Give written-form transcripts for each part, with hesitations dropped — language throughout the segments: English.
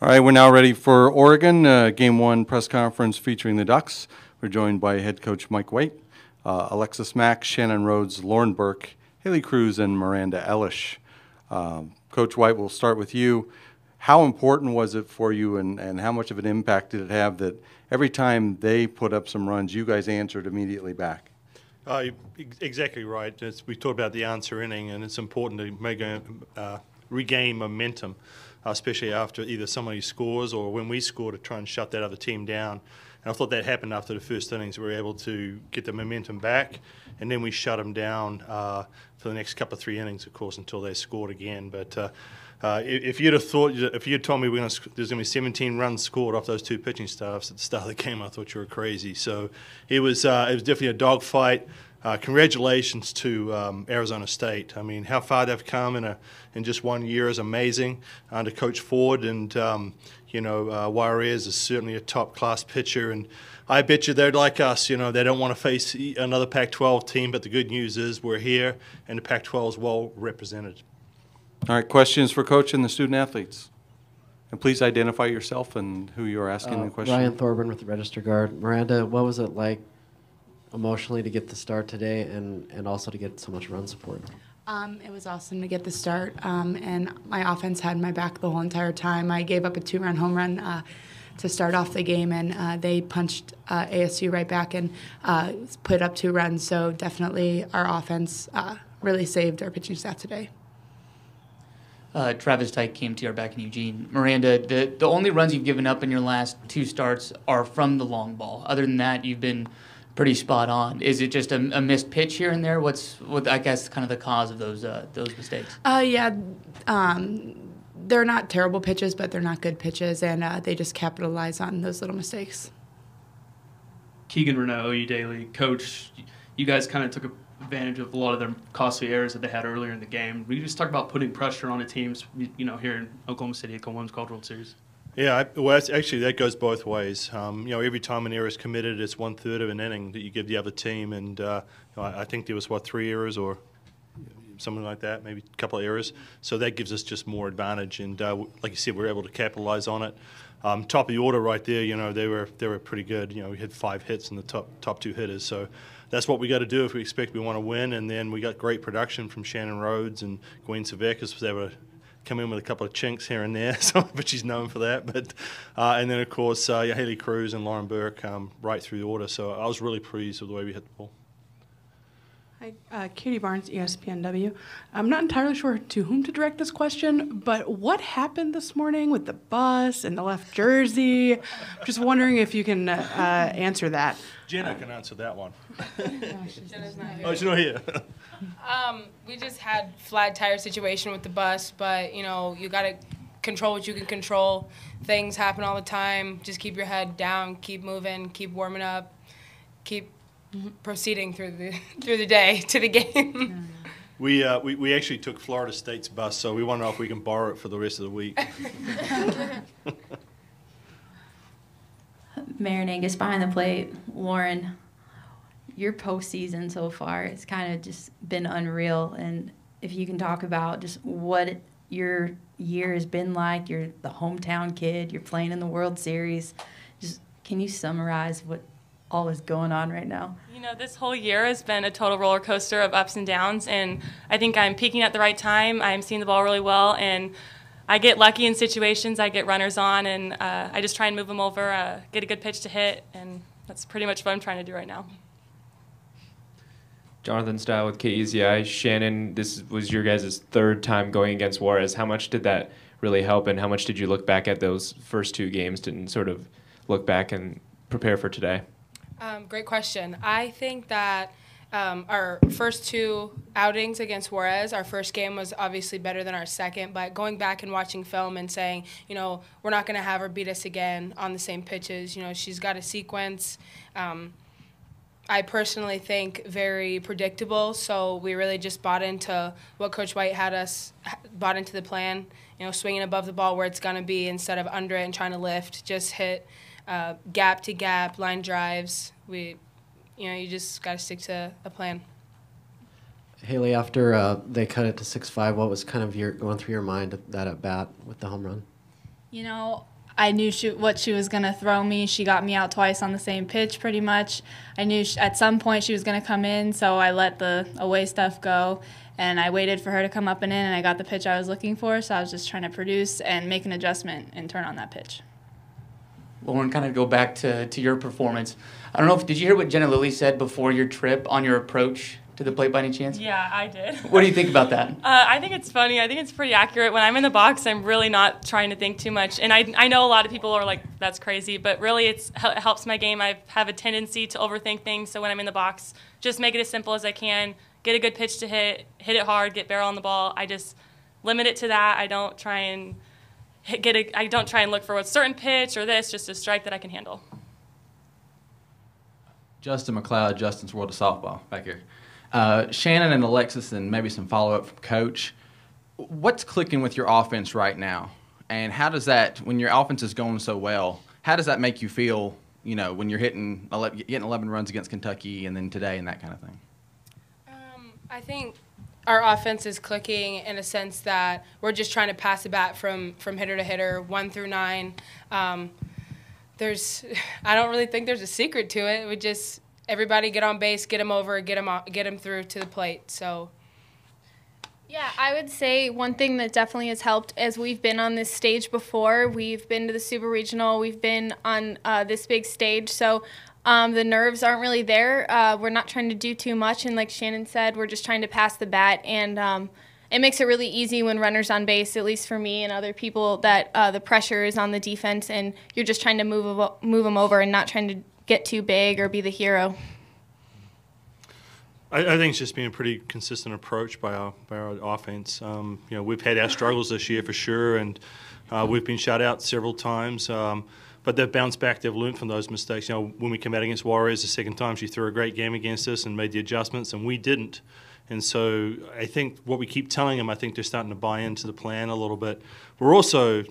All right, we're now ready for Oregon, Game 1 press conference featuring the Ducks. We're joined by head coach Mike White, Alexis Mack, Shannon Rhodes, Lauren Burke, Haley Cruz, and Miranda Ellish. Coach White, we'll start with you. How important was it for you, and how much of an impact did it have that every time they put up some runs, you guys answered immediately back? Exactly right. We talked about the answer inning, and it's important to regain momentum, especially after either somebody scores or when we score, to try and shut that other team down. And I thought that happened after the first innings. We were able to get the momentum back, and then we shut them down for the next couple of 3 innings, of course, until they scored again. But if you'd have thought, if you'd told me there's going to be 17 runs scored off those 2 pitching staffs at the start of the game, I thought you were crazy. So it was definitely a dogfight. Congratulations to Arizona State. I mean, how far they've come in just 1 year is amazing under Coach Ford, and Juarez is certainly a top-class pitcher, and I bet you they're like us. They don't want to face another Pac-12 team, but the good news is we're here, and the Pac-12 is well represented. All right, questions for Coach and the student athletes. And please identify yourself and who you're asking the question. Ryan Thorburn with the Register Guard. Miranda, what was it like emotionally to get the start today and also to get so much run support? It was awesome to get the start, and my offense had my back the whole entire time. I gave up a 2-run home run to start off the game, and they punched ASU right back and put up 2 runs. So definitely our offense really saved our pitching staff today. Travis Tyke, KMTR back in Eugene. Miranda, the only runs you've given up in your last 2 starts are from the long ball. Other than that, you've been pretty spot on. Is it just a missed pitch here and there? What I guess kind of the cause of those mistakes? They're not terrible pitches, but they're not good pitches, and they just capitalize on those little mistakes. Keegan Renault, OU Daily. Coach, you guys kind of took advantage of a lot of their costly errors that they had earlier in the game. We just talk about putting pressure on the teams, here in Oklahoma City, Oklahoma Women's College World Series. Yeah, well, actually, that goes both ways. Every time an error is committed, it's 1/3 of an inning that you give the other team, and I think there was 3 errors or something like that, maybe a couple of errors. So that gives us just more advantage, and like you said, we're able to capitalize on it. Top of the order right there, they were pretty good. We had 5 hits in the top 2 hitters, so that's what we got to do if we expect we want to win. And then we got great production from Shannon Rhodes, and Gwen Savekis was able to come in with a couple of chinks here and there, but she's known for that. But and then, of course, Haley Cruz and Lauren Burke right through the order. So I was really pleased with the way we hit the ball. Hi, Katie Barnes, ESPNW. I'm not entirely sure to whom to direct this question, but what happened this morning with the bus and the left jersey? Just wondering if you can answer that. Jenna can answer that one. Jenna's not here. Oh, she's not here. We just had flat tire situation with the bus, but you got to control what you can control. Things happen all the time. Just keep your head down, keep moving, keep warming up, keep proceeding through the day to the game. We actually took Florida State's bus, so we want to know if we can borrow it for the rest of the week. Marin Angus behind the plate. Lauren, your postseason so far, it's kind of just been unreal. And if you can talk about just what your year has been like, you're the hometown kid, you're playing in the World Series. Just can you summarize what all is going on right now? This whole year has been a total roller coaster of ups and downs, and I think I'm peaking at the right time. I'm seeing the ball really well, and I get lucky in situations. I get runners on, and I just try and move them over, get a good pitch to hit, and that's pretty much what I'm trying to do right now. Jonathan Style with KEZI. Shannon, this was your guys' 3rd time going against Juarez. How much did that really help, and how much did you look back at those first 2 games and sort of look back and prepare for today? Great question. I think that our first 2 outings against Juarez, our first game was obviously better than our second, but going back and watching film and saying, we're not going to have her beat us again on the same pitches. She's got a sequence. I personally think very predictable, so we really just bought into what Coach White had us, bought into the plan, swinging above the ball where it's going to be instead of under it and trying to lift, just hit gap to gap, line drives. You just got to stick to a plan. Haley, after they cut it to 6-5, what was kind of going through your mind that at bat with the home run? You know, I knew what she was going to throw me. She got me out twice on the same pitch pretty much. I knew at some point she was going to come in, so I let the away stuff go. And I waited for her to come up and in, and I got the pitch I was looking for, so I was just trying to produce and make an adjustment and turn on that pitch. Lauren, kind of go back to your performance. I don't know did you hear what Jenna Lilly said before your trip on your approach to the plate by any chance? Yeah, I did. What do you think about that? I think it's funny. I think it's pretty accurate. When I'm in the box, I'm really not trying to think too much. And I know a lot of people are like, that's crazy, but really it helps my game. I have a tendency to overthink things, so when I'm in the box, just make it as simple as I can, get a good pitch to hit it hard, get barrel on the ball. I just limit it to that. I don't try and look for a certain pitch or this, just a strike that I can handle. Justin McLeod, Justin's World of Softball, back here. Shannon and Alexis, and maybe some follow-up from Coach. What's clicking with your offense right now? And how does that, when your offense is going so well, how does that make you feel, you know, when you're getting 11 runs against Kentucky and then today and that kind of thing? I think our offense is clicking in a sense that we're just trying to pass the bat from hitter to hitter, 1 through 9. I don't really think there's a secret to it. We just everybody get on base, get them over, get them through to the plate. So. Yeah, I would say one thing that definitely has helped as we've been on this stage before. We've been to the Super Regional. We've been on this big stage. So the nerves aren't really there. We're not trying to do too much. And like Shannon said, we're just trying to pass the bat. And it makes it really easy when runners on base, at least for me and other people, that the pressure is on the defense. And you're just trying to move them over and not trying to get too big or be the hero. I think it's just been a pretty consistent approach by our offense. You know, we've had our struggles this year for sure, and we've been shut out several times. But they've bounced back. They've learned from those mistakes. You know, when we came out against Warriors the second time, she threw a great game against us and made the adjustments, and we didn't. And so I think what we keep telling them, I think they're starting to buy into the plan a little bit. We're also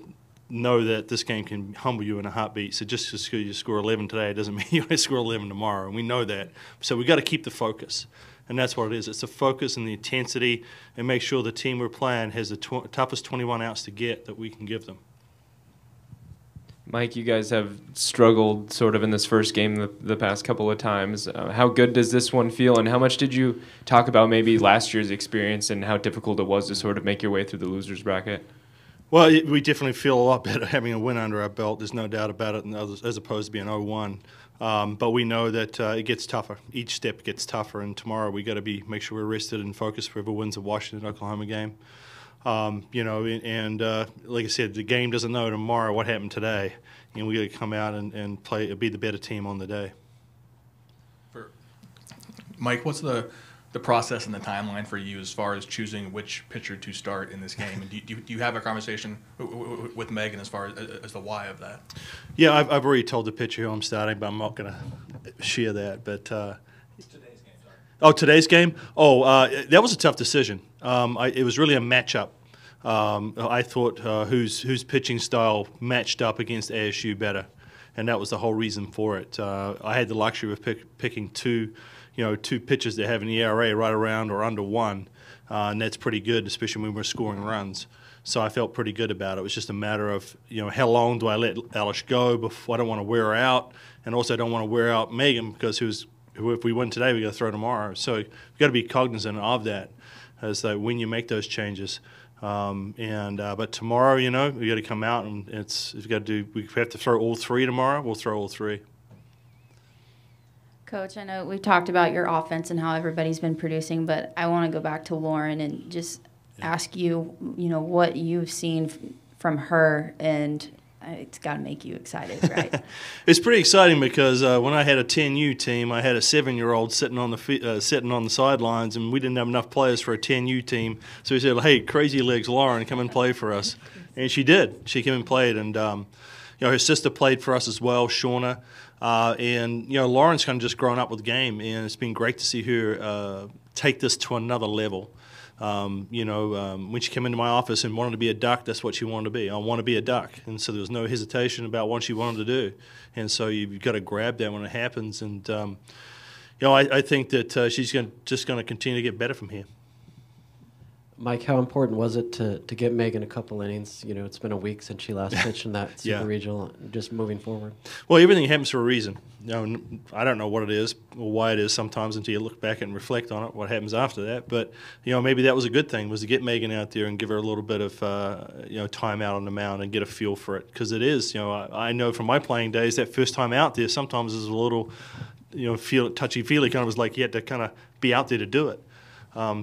know that this game can humble you in a heartbeat. So just because you score 11 today, it doesn't mean you're going to score 11 tomorrow. And we know that. So we've got to keep the focus. And that's what it is. It's the focus and the intensity, and make sure the team we're playing has the toughest 21 outs to get that we can give them. Mike, you guys have struggled sort of in this first game the past couple of times. How good does this one feel, and how much did you talk about maybe last year's experience and how difficult it was to sort of make your way through the losers bracket? Well, we definitely feel a lot better having a win under our belt. There's no doubt about it, as opposed to being 0-1. But we know that it gets tougher. Each step gets tougher, and tomorrow we got to make sure we're rested and focused for whoever wins the Washington-Oklahoma game. You know, and like I said, the game doesn't know tomorrow what happened today, and we got to come out and play, be the better team on the day. Mike, what's the process and the timeline for you as far as choosing which pitcher to start in this game? And do you have a conversation with Megan as far as the why of that? Yeah, I've already told the pitcher who I'm starting, but I'm not going to share that. But today's game, sorry. Oh, today's game? That was a tough decision. It was really a matchup. I thought whose pitching style matched up against ASU better, and that was the whole reason for it. I had the luxury of picking two pitchers that have an ERA right around or under 1, and that's pretty good, especially when we're scoring runs. So I felt pretty good about it. It was just a matter of, how long do I let Alish go before I don't want to wear her out, and also I don't want to wear out Megan because if we win today, we got to throw tomorrow. So we've got to be cognizant of that, as that when you make those changes. But tomorrow, we got to come out and we have to throw all 3 tomorrow. We'll throw all 3. Coach, I know we've talked about your offense and how everybody's been producing, but I want to go back to Lauren and just ask you, what you've seen from her, and it's got to make you excited, right? It's pretty exciting because when I had a 10U team, I had a 7-year-old sitting on the sidelines, and we didn't have enough players for a 10U team. So he said, "Hey, Crazy Legs Lauren, come and play for us," and she did. She came and played, and her sister played for us as well, Shauna. And Lauren's kind of just grown up with the game, and it's been great to see her take this to another level. When she came into my office and wanted to be a Duck, that's what she wanted to be. I want to be a Duck, and so there was no hesitation about what she wanted to do. And so you've got to grab that when it happens. And I think that she's just going to continue to get better from here. Mike, how important was it to get Megan a couple innings? You know, it's been a week since she last pitched in that Super Yeah. Regional, just moving forward. Well, everything happens for a reason. You know, I don't know what it is or why it is sometimes until you look back and reflect on it, what happens after that. But, you know, maybe that was a good thing, was to get Megan out there and give her a little bit of, time out on the mound and get a feel for it. Because it is, I know from my playing days, that first time out there sometimes is a little, feel touchy-feely, kind of was like you had to kind of be out there to do it.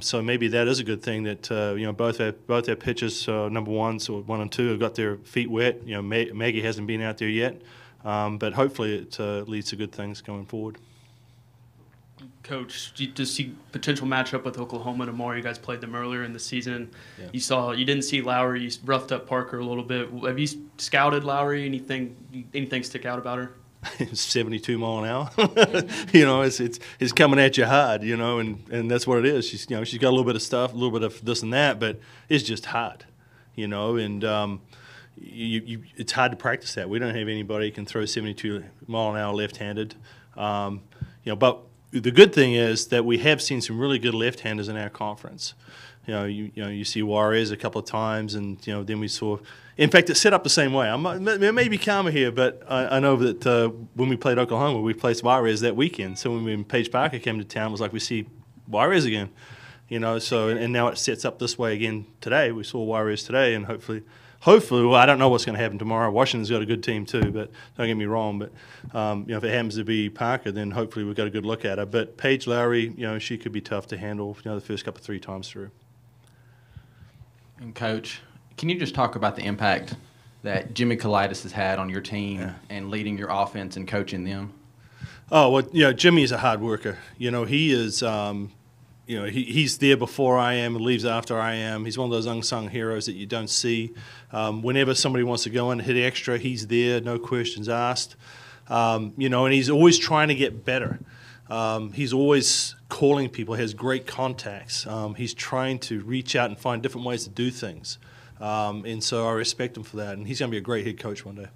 So maybe that is a good thing that both our pitchers, number ones, so 1 and 2, have got their feet wet. Maggie hasn't been out there yet, but hopefully it leads to good things going forward. Coach, do you see potential matchup with Oklahoma tomorrow? You guys played them earlier in the season. Yeah. You didn't see Lowry. You roughed up Parker a little bit. Have you scouted Lowry? Anything stick out about her? 72 mile an hour. It's coming at you hard, and that's what it is. She's got a little bit of stuff, a little bit of this and that, but it's just hard, and it's hard to practice that. We don't have anybody who can throw 72 mile an hour left-handed, but the good thing is that we have seen some really good left-handers in our conference. You see Juarez a couple of times, and then we saw. In fact, it's set up the same way. It may be calmer here, but I know that when we played Oklahoma, we played Juarez that weekend. So when Paige Parker came to town, it was like we see Juarez again. So and now it sets up this way again today. We saw Juarez today, and hopefully, well, I don't know what's going to happen tomorrow. Washington's got a good team too, but don't get me wrong. But if it happens to be Parker, then hopefully we've got a good look at her. But Paige Lowry, she could be tough to handle. The first couple 3 times through. And Coach, can you just talk about the impact that Jimmy Kalidas has had on your team and leading your offense and coaching them? Oh, well, Jimmy is a hard worker. He is, he's there before I am and leaves after I am. He's one of those unsung heroes that you don't see. Whenever somebody wants to go in and hit extra, he's there, no questions asked. And he's always trying to get better. He's always calling people, has great contacts. He's trying to reach out and find different ways to do things. And so I respect him for that. And he's going to be a great head coach one day.